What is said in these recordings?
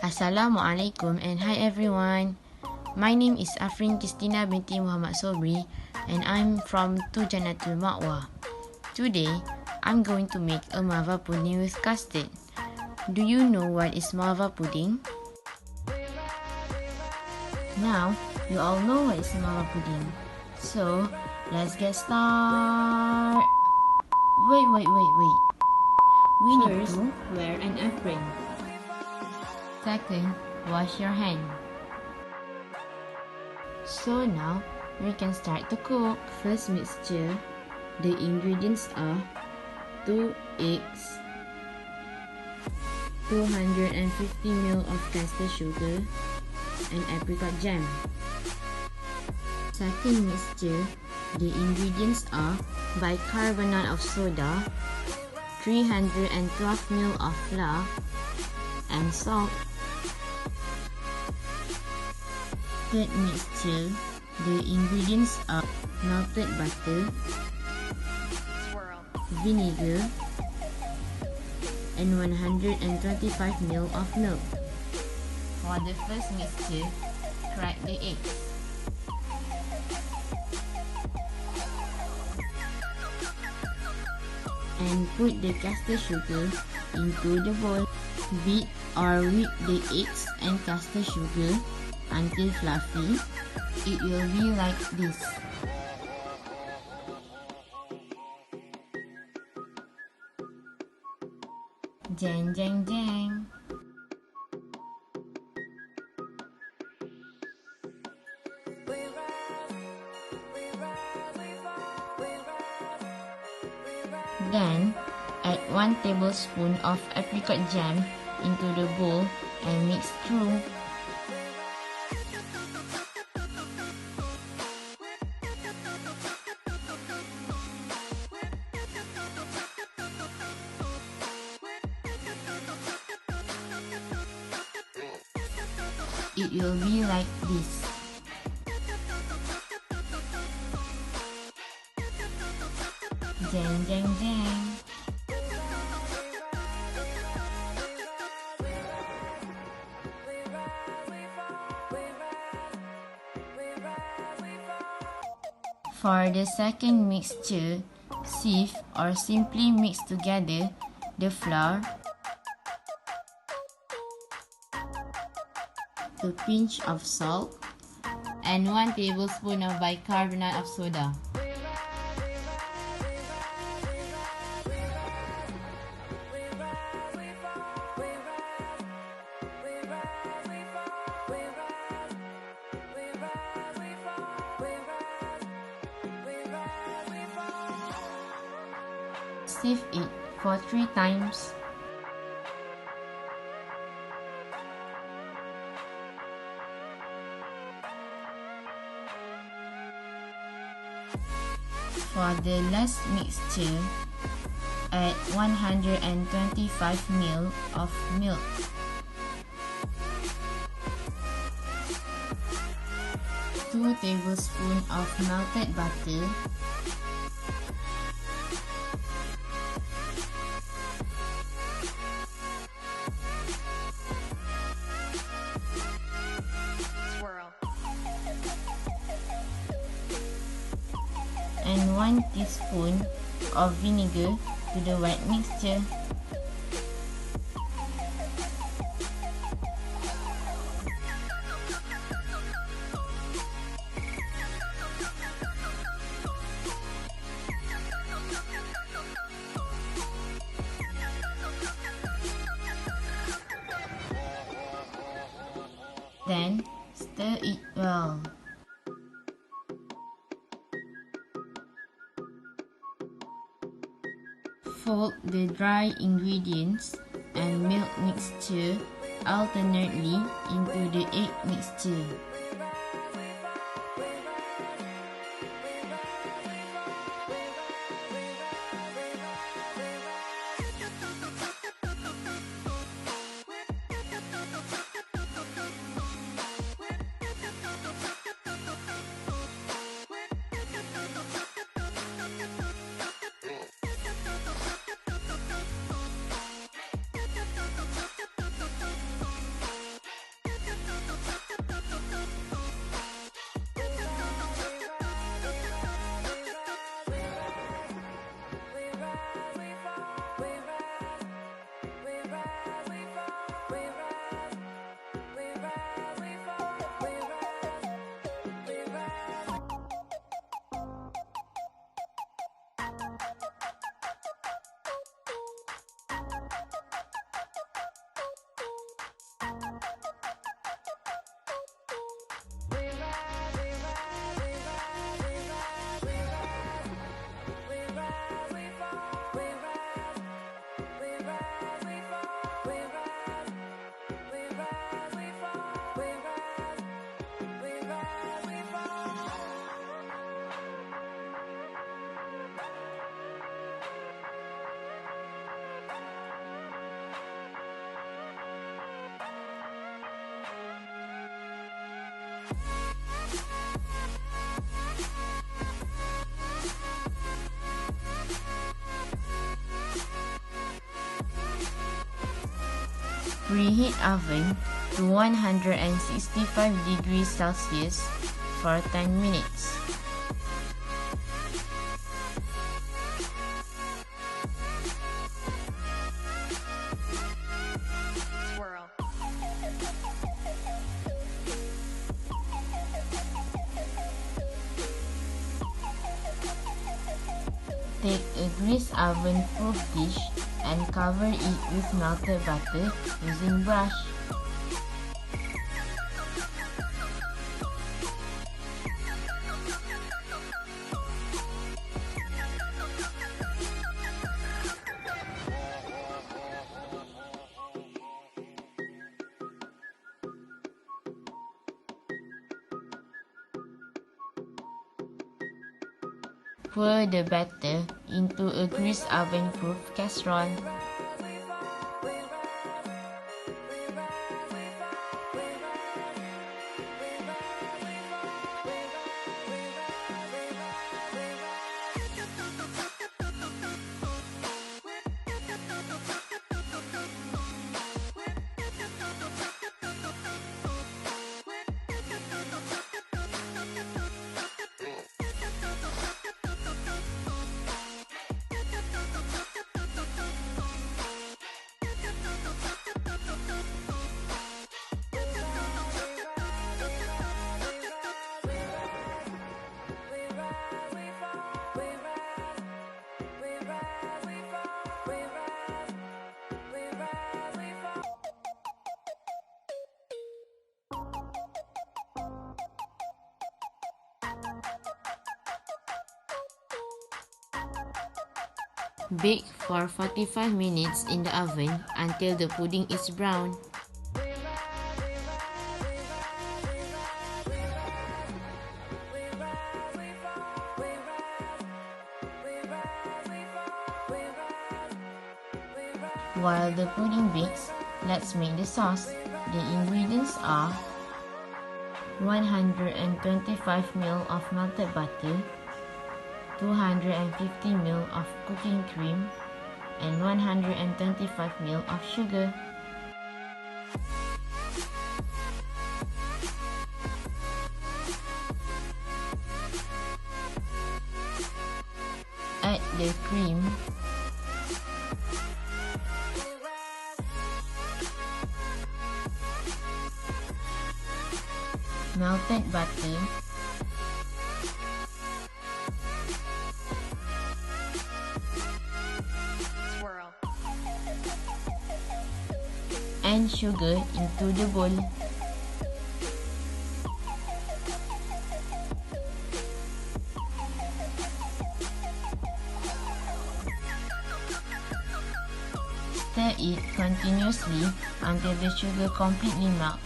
Assalamualaikum and hi everyone. My name is Afreen Qistina binti Muhammad Sobri and I'm from Tujanatul Malva. Today, I'm going to make a Malva pudding with custard. Do you know what is Malva pudding? Now, you all know what is Malva pudding. So, let's get started. Wait. We need to wear an apron. Second, wash your hand. So now, we can start to cook. First mixture, the ingredients are 2 eggs, 250 ml of caster sugar, and apricot jam. Second mixture, the ingredients are bicarbonate of soda, 312 ml of flour, and salt. Third mixture, the ingredients are melted butter, vinegar, and 125 ml of milk. For the first mixture, crack the eggs. And put the caster sugar into the bowl. Beat or whip the eggs and caster sugar until fluffy. It will be like this. Jang jang jang. Then, add 1 tablespoon of apricot jam into the bowl and mix through. It will be like this. Jang jang jang. For the second mixture, sieve or simply mix together the flour, a pinch of salt, and 1 tablespoon of bicarbonate of soda. Sieve it for 3 times. For the last mixture, add 125 ml of milk. Two tablespoons of melted butter, and 1 teaspoon of vinegar to the wet mixture. Then, stir it well. Fold the dry ingredients and milk mixture alternately into the egg mixture. Preheat oven to 165 degrees Celsius for 10 minutes. Take a grease oven proof dish and cover it with melted butter using brush. Pour the batter into a grease oven-proof casserole. Bake for 45 minutes in the oven until the pudding is brown. While the pudding bakes, let's make the sauce. The ingredients are 125 ml of melted butter, 250 ml of cooking cream, and 125 ml of sugar. Add the cream, melted butter, and sugar into the bowl. Stir it continuously until the sugar completely melts.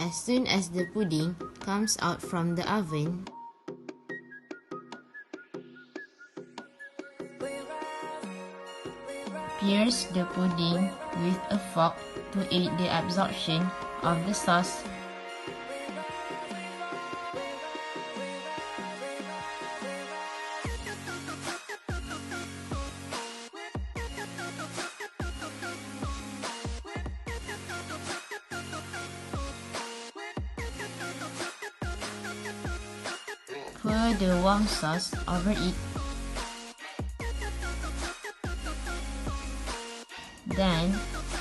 As soon as the pudding comes out from the oven, pierce the pudding with a fork to aid the absorption of the sauce. Pour the warm sauce over it. Then,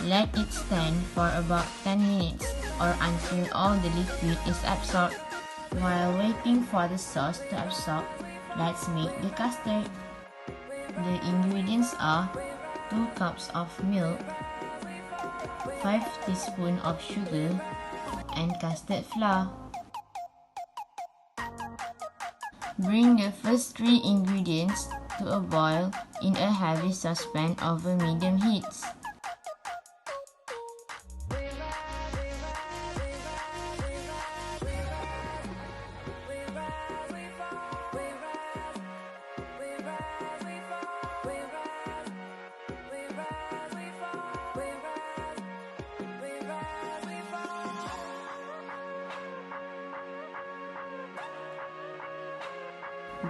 let it stand for about 10 minutes or until all the liquid is absorbed. While waiting for the sauce to absorb, let's make the custard. The ingredients are 2 cups of milk, 5 teaspoons of sugar, and custard flour. Bring the first 3 ingredients to a boil in a heavy saucepan over medium heat.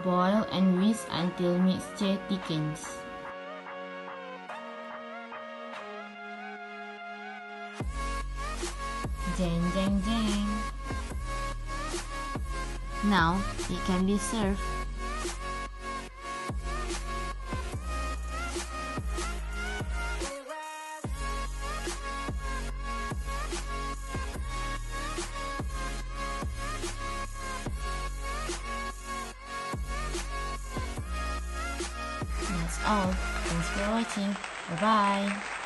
Boil and whisk until mixture thickens. Jeng jeng jeng. Now it can be served. That's all. Thanks for watching. Bye bye.